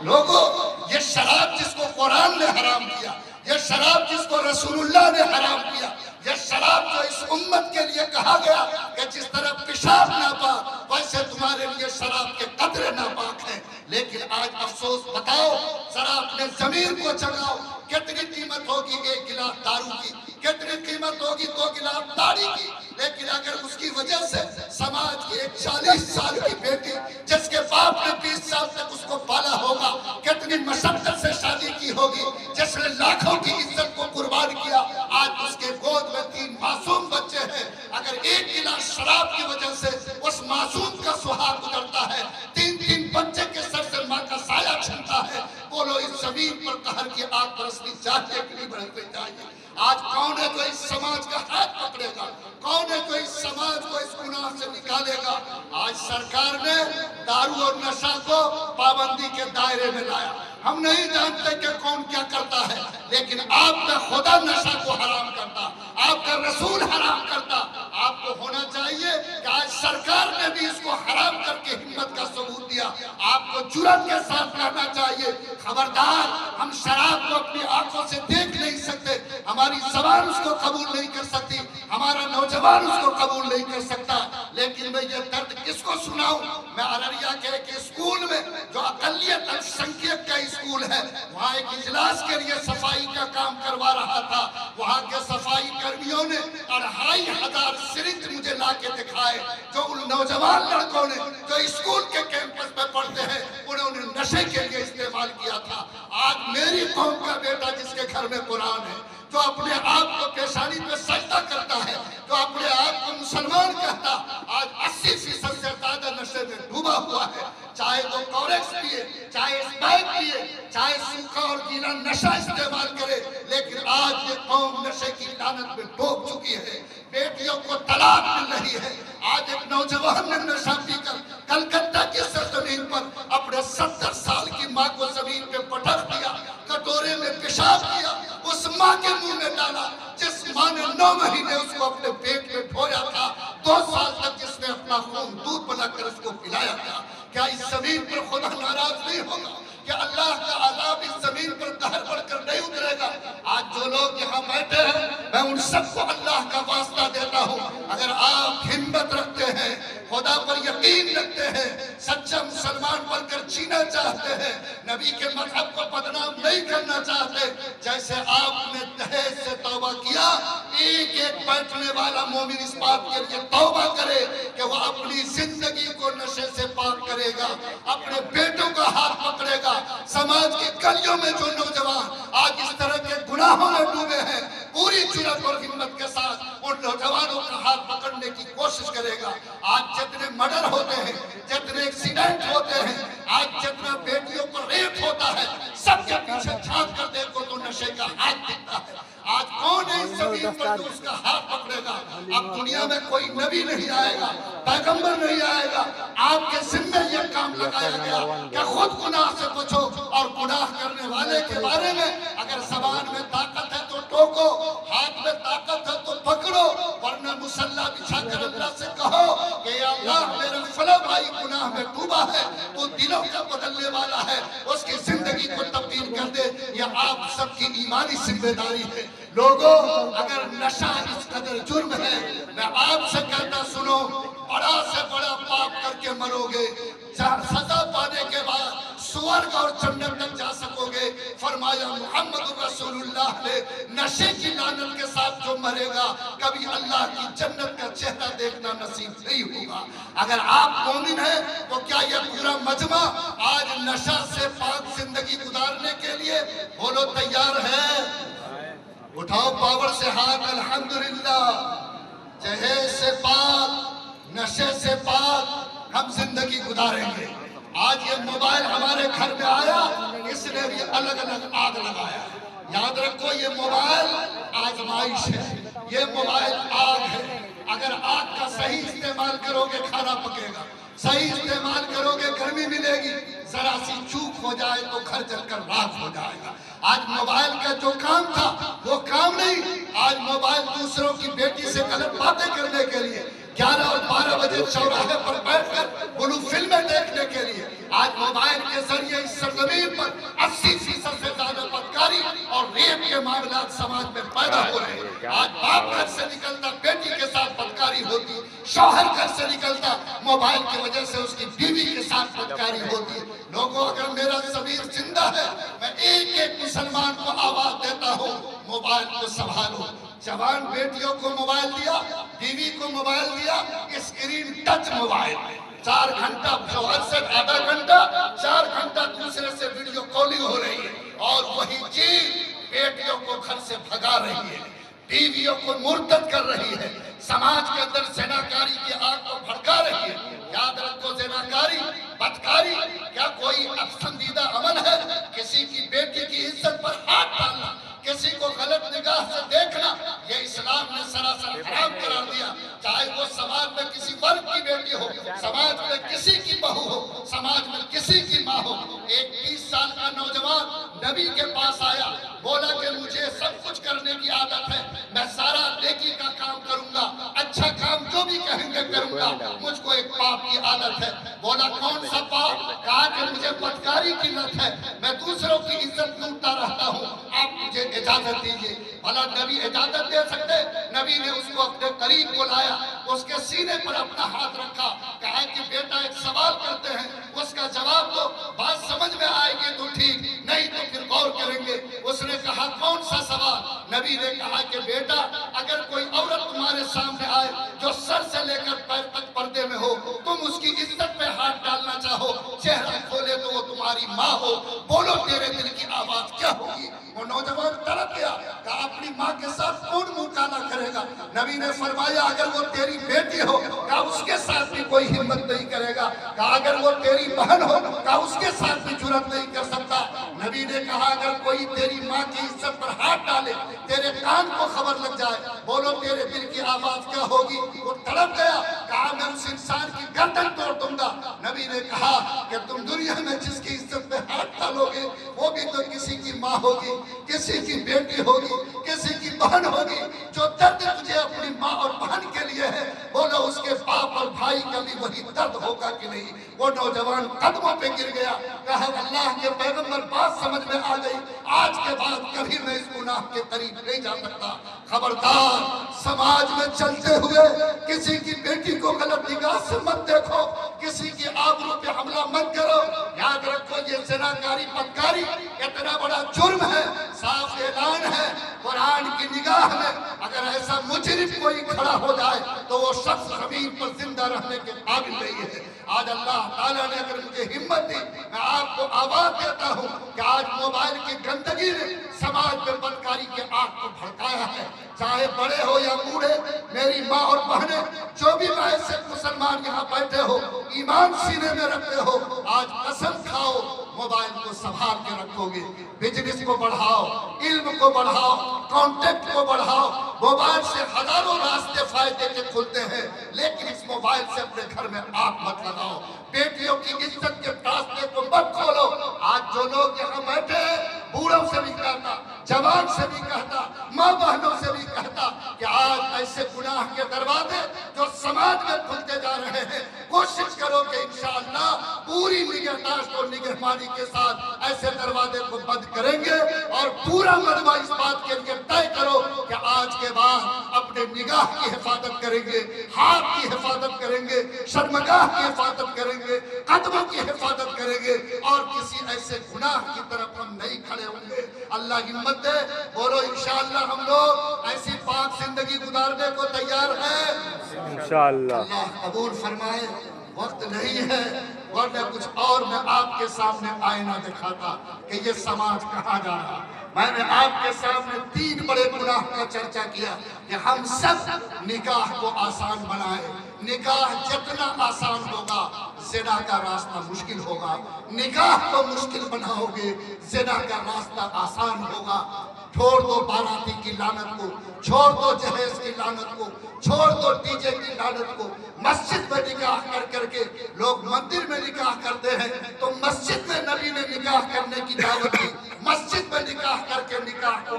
لوگوں یہ شراب جس کو قرآن نے حرام کیا، یہ شراب جس کو رسول اللہ نے حرام کیا، یہ شراب جو اس امت کے لیے کہا گیا کہ جس طرح پیشاب ناپاک ویسے تمہارے لیے شراب کے قطرے ناپاک ہیں، لیکن آج افسوس بتاؤ ذرا اپنے ضمیر کو جگاؤ، کتنی قیمت ہوگی ایک گلاس دارو کی، کتنی قیمت ہوگی 2 گلاس داڑھی کی، لیکن اگر اس کی وجہ سے سماج کی ایک 40 سال کی بیٹی جس کے باپ نے 20 سال تک اس کو پالا ہوگا، کتنی مشقت سے شادی کی ہوگی، جس نے لاکھوں کی عزت کو قربان کیا، آج اس کے گود میں 3 معصوم بچے ہیں، اگر ایک گلاس شراب کی وجہ سے اس معصوم کا سہاگ گزرتا ہے، 3 بچے کے سر سے ماں کا سایہ چھنتا ہے، بولو اس زمین پر قہر کی آگ برسنی چاہیے کہ نہیں برسنی چاہیے؟ آج کون ہے جو اس سماج کا ہاتھ پکڑے گا؟ کون ہے جو اس سماج کو اس گناہ سے نکالے گا؟ آج سرکار نے دارو اور نشہ کو پابندی کے دائرے میں لایا، ہم نہیں جانتے کہ کون کیا کرتا ہے، لیکن آپ کا خدا نشہ کو حرام کرتا، آپ کا رسول حرام کرتا، آپ کو ہونا چاہیے کہ آج سرکار نے بھی اس کو حرام کر کے ہمت کا ثبوت دیا، آپ کو جرأت کے ساتھ کہنا چاہیے خبردار، ہم شراب کو اپنی آنکھوں سے دیکھ نہیں سکتے، ہماری زبان اس کو قبول نہیں کر سکتی، ہمارا نوجوان اس کو قبول نہیں کر سکتا، لیکن میں یہ درد کس کو سناؤں؟ میں ارریہ کے ایک اسکول میں جو اقلیت السنکیت کا اسکول ہے، وہاں ایک اجلاس کے لیے صفائی کا کام کروا رہا تھا، وہاں کے صفائی کرمیوں نے 2500 سرنج مجھے لا کے دکھائے، جو ان نوجوان لڑکوں نے جو اسکول کے کیمپس میں پڑھتے ہیں انہوں نے نشے کے لیے استعمال کیا تھا۔ آج میری قوم کا بیٹا جس کے گھر میں قرآن ہے، جو اپنے آپ کو پیشانی پہ سجدہ کرتا ہے، جو اپنے آپ کو مسلمان کہتا، آج 80% سے زیادہ نشے میں ڈوبا ہوا ہے، چاہے وہ کوریکس پیے، چاہے اسپائک پیے، چاہے سوکھا اور گیلا نشہ استعمال کرے، لیکن آج یہ قوم نشے کی لعنت میں ڈوب چکی ہے، بیٹیوں کو طلاق مل رہی ہے۔ آج ایک نوجوان نے نشہ پی کر کلکتہ کی سرزمین پر اپنے 70 سال کی ماں کو زمین پہ پٹک دیا، کٹورے میں پیشاب کیا، اس ماں کے منہ میں ڈالا جس ماں نے 9 مہینے اس کو اپنے پیٹ میں ڈھویا تھا، 2 سال تک جس نے اپنا خون دودھ بنا کر اس کو پلایا تھا۔ کیا اس زمین پر خدا ناراض نہیں ہوگا؟ کہ اللہ کا عذاب اس زمین پر قہر بڑھ کر نہیں اترے گا؟ آج جو لوگ یہاں بیٹھے ہیں میں ان سب کو اللہ کا واسطہ دیتا ہوں، اگر آپ ہمت رکھتے ہیں، خدا پر یقین رکھتے ہیں، سچا مسلمان بن کر جینا چاہتے ہیں، نبی کے مذہب کو بدنام نہیں کرنا چاہتے، جیسے آپ نے دہیج سے توبہ کیا، ایک بیٹھنے والا مومن اس بات کے لیے توبہ کرے کہ وہ اپنی زندگی کو نشے سے پاک کرے گا، اپنے بیٹوں کا ہاتھ پکڑے گا۔ سماج کی گلیوں میں جو نوجوان آج اس طرح کے گناہوں میں ڈوبے ہیں، پوری جرأت اور ہمت کے ساتھ ان نوجوانوں کا ہاتھ پکڑنے کی کوشش کرے گا۔ آج جتنے مرڈر ہوتے ہیں، جتنے ایکسیڈنٹ ہوتے ہیں، آج جتنا بیٹیوں پر ریپ ہوتا ہے، سب کے پیچھے جھانک کر دیکھو تو نشے کا ہاتھ دکھتا ہے۔ آج کون ہے اس زمین پر جو اس کا ہاتھ پکڑے گا؟ اب دنیا میں کوئی نبی نہیں آئے گا، پیغمبر نہیں آئے گا، آپ کے ذمہ یہ کام لگایا گیا کہ خود گناہ سے بچو، اور گناہ کرنے والے کے بارے میں اگر زبان میں طاقت ہے تو ٹوکو، ہاتھ میں طاقت ہے تو پکڑو، ورنہ مسلح بچھا کر اللہ سے کہو کہ یا اللہ میرا فلاں بھائی گناہ میں ڈوبا ہے، تو دلوں کا بدلنے والا ہے، اس کی زندگی کو تبدیل کر دے۔ یہ آپ سب کی ایمانی ذمہ داری ہے۔ لوگوں اگر نشہ اس قدر جرم ہے، میں آپ سے کہتا سنو، بڑا سے بڑا پاپ کر کے مرو گے، سزا پانے کے بعد سورگ اور جنت تک جا سکو گے۔ فرمایا محمد رسول اللہ نے نشے کی لعنت کے ساتھ جو مرے گا کبھی اللہ کی جنت کا چہرہ دیکھنا نصیب نہیں ہوگا۔ اگر آپ مومن ہیں تو کیا یہ پورا مجمع آج نشہ سے پاک زندگی گزارنے کے لیے بولو تیار ہے؟ اٹھاؤ پاور سے ہاتھ، الحمدللہ۔ جہیز سے پاک، نشے سے پاک ہم زندگی گزاریں گے۔ آج یہ موبائل ہمارے گھر میں آیا، اس نے بھی الگ الگ آگ لگایا۔ یاد رکھو یہ موبائل آزمائش ہے، یہ موبائل آگ ہے۔ اگر آگ کا صحیح استعمال کرو گے کھانا پکے گا، صحیح استعمال کرو گے گرمی ملے گی، ذرا سی چوک ہو جائے تو گھر جل کر راکھ ہو جائے گا۔ آج موبائل کا جو کام تھا وہ کام نہیں، آج موبائل دوسروں کی بیٹی سے غلط باتیں کرنے کے لیے، 11 اور 12 بجے چوراہے پر بیٹھ کر بلو فلمیں دیکھنے کے لیے، آج موبائل کے ذریعے اس سرزمین پر 80% سے زیادہ بدکاری اور ریپ کے معاملات سماج میں پیدا ہو رہے ہیں۔ آج باپ گھر سے نکلتا بیٹی کے ساتھ بدکاری ہوتی، شوہر گھر سے نکلتا موبائل کی وجہ سے اس کی بیوی کے ساتھ بدکاری ہوتی۔ لوگوں، اگر میرا ضمیر زندہ ہے، میں ایک ایک مسلمان کو آواز دیتا ہوں، موبائل کو سنبھالو۔ جوان بیٹیوں کو موبائل دیا، بیوی کو موبائل دیا، اسکرین ٹچ موبائل، 4 گھنٹہ شوہر سے آدھا گھنٹہ، 4 گھنٹہ دوسرے سے ویڈیو کالنگ ہو رہی ہے، اور وہی چیز بیٹیوں کو گھر سے بھگا رہی ہے، بیویوں کو مرتد کر رہی ہے، سماج کے اندر زناکاری کی آگ کو بھڑکا رہی ہے۔ یاد رکھو، زناکاری، بدکاری کیا کوئی پسندیدہ عمل ہے؟ کسی کی بیٹی کی عزت پر ہاتھ ڈالنا، کسی کو غلط نگاہ سے دیکھنا، یہ اسلام نے سراسر حرام قرار دیا۔ چاہے وہ سماج میں کسی فرد کی بیٹی ہو، سماج میں کسی کی بہو ہو، سماج میں کسی کی ماں ہو۔ ایک 20 سال کا نوجوان نبی کے پاس آیا، بولا کہ مجھے سب کچھ کرنے کی عادت ہے، میں سارا نیکی کا کام کروں گا، اچھا کام جو بھی کہیں گے کروں گا، مجھ کو ایک پاپ کی عادت ہے۔ بولا کون سا پاپ؟ کہا کہ مجھے بدکاری کی لت ہے، میں دوسروں کی عزت لوٹتا رہتا ہوں، آپ مجھے اجازت دیجئے۔ بھلا نبی اجازت دے سکتے؟ نبی نے اس کو اپنے قریب بلایا، اس کے سینے پر اپنا ہاتھ رکھا، کہا کہ بیٹا ایک سوال کرتے ہیں، اس کا جواب دو، بات سمجھ میں آئے گی تو ٹھیک، نہیں تو پھر غور کریں گے۔ اس نے کہا کون سا سوال؟ نبی نے کہا کہ بیٹا، اگر کوئی عورت تمہارے سامنے آئے جو سر سے لے کر پیر تک پردے میں ہو، تم اس کی عزت پہ ہاتھ ڈالنا چاہو، چہرہ کھولے تو وہ تمہاری ماں ہو، بولو تیرے دل کی آواز کیا ہوگی؟ وہ نوجوان تڑپ گیا، کہا اپنی ماں کے ساتھ کون منہ کالا کرے گا؟ نبی نے فرمایا اگر وہ تیری بیٹی ہو، کہا اس کے ساتھ بھی کوئی ہمت نہیں کرے گا، کہا اگر وہ تیری بہن ہو، کہا اس کے ساتھ بھی جرات نہیں کر سکتا۔ نبی نے کہا اگر کوئی تیری ماں کی عزت پر ہاتھ ڈالے، تیرے کان کو خبر لگ جائے، بولو تیرے دل کی آواز کیا ہوگی؟ وہ تڑپ گیا، کہا میں اس انسان کی گردن توڑ دوں گا۔ نبی نے کہا کہ تم دنیا میں جس کی عزت پہ ہاتھ ڈالو گے، وہ بھی تو کسی کی ماں ہوگی، کسی کی بیٹی ہوگی، کسی کی بہن ہوگی۔ جو درد تجھے اپنی ماں اور بہن کے لیے ہے، بولو اس کے باپ اور بھائی کا بھی وہی درد ہوگا کہ نہیں؟ وہ نوجوان قدموں پہ گر گیا، کہا اللہ کے پیغمبر بات سمجھ میں آ گئی، آج کے بعد کبھی میں اس گناہ کے قریب نہیں جا سکتا۔ خبردار، سماج میں چلتے ہوئے کسی کی بیٹی کو غلط نگاہ سے مت دیکھو، کسی کی آبرو پہ حملہ مت کرو۔ یاد رکھو یہ زناکاری بدکاری اتنا بڑا جرم ہے، صاف اعلان ہے قرآن کی نگاہ میں، اگر ایسا مجرم کوئی کھڑا ہو جائے تو وہ شخص زمین پر زندہ رہنے کے قابل نہیں ہے۔ آج اللہ تعالیٰ نے اگر مجھے ہمت دی، میں آپ کو آواز دیتا ہوں کہ آج موبائل کی گندگی نے سماج میں بدکاری کے آگ کو بھڑکایا ہے۔ چاہے بڑے ہو یا بوڑھے، میری ماں اور بہنیں، جو بھی ایسے مسلمان یہاں بیٹھے ہو، ایمان سینے میں رکھتے ہو، آج قسم کھاؤ موبائل کو سنبھال کے رکھو گے، بزنس کو بڑھاؤ، علم کو بڑھاؤ، کانٹیکٹ کو بڑھاؤ۔ موبائل سے ہزاروں راستے فائدے کے کھلتے ہیں، لیکن اس موبائل سے اپنے گھر میں آگ مت لگاؤ، بیٹیوں کی عزت کے راستے کو مت کھولو۔ آج جو لوگ یہاں بیٹھے ہیں، بوڑھوں سے بھی کہتا، جوان سے بھی کہتا، ماں بہنوں سے بھی کہتا کہ آج ایسے گناہ کے دروازے جو سماج میں کھلتے جا رہے ہیں، کوشش کرو کہ انشاءاللہ پوری نگہداشت اور نگہبانی کے ساتھ ایسے دروازے کو بند کریں گے، اور پورا مجمع اس بات کے لیے طے کرو کہ آج کے بعد اپنے نگاہ کی حفاظت کریں گے، ہاتھ کی حفاظت کریں گے، شرمگاہ کی حفاظت کریں گے، قدموں کی حفاظت کریں گے، اور کسی ایسے گناہ کی طرف ہم نہیں کھڑے ہوں گے۔ اللہ ہمت دے، بولو انشاءاللہ ہم لوگ ایسی پاک زندگی گزارنے کو تیار ہیں انشاءاللہ۔ اللہ قبول فرمائے۔ وقت نہیں ہے، ورنہ کچھ اور میں آپ کے سامنے آئینہ دکھاتا کہ یہ سماج کہاں جا رہا۔ میں نے آپ کے سامنے 3 بڑے گناہ کا چرچا کیا کہ ہم سب نکاح کو آسان بنائیں۔ نکاح جتنا آسان ہوگا، زنا کا راستہ مشکل ہوگا۔ نکاح کو مشکل بناؤ گے، زنا کا راستہ آسان ہوگا۔ چھوڑ دو باراتی کی لعنت کو، چھوڑ دو جہیز کی لعنت کو، چھوڑ دو ڈی جے کی لعنت کو۔ مسجد میں نکاح کر کے لوگ مندر میں نکاح کرتے ہیں، تو مسجد میں نبی نے نکاح کرنے کی دعوت دی، مسجد میں نکاح کر کے نکاح کو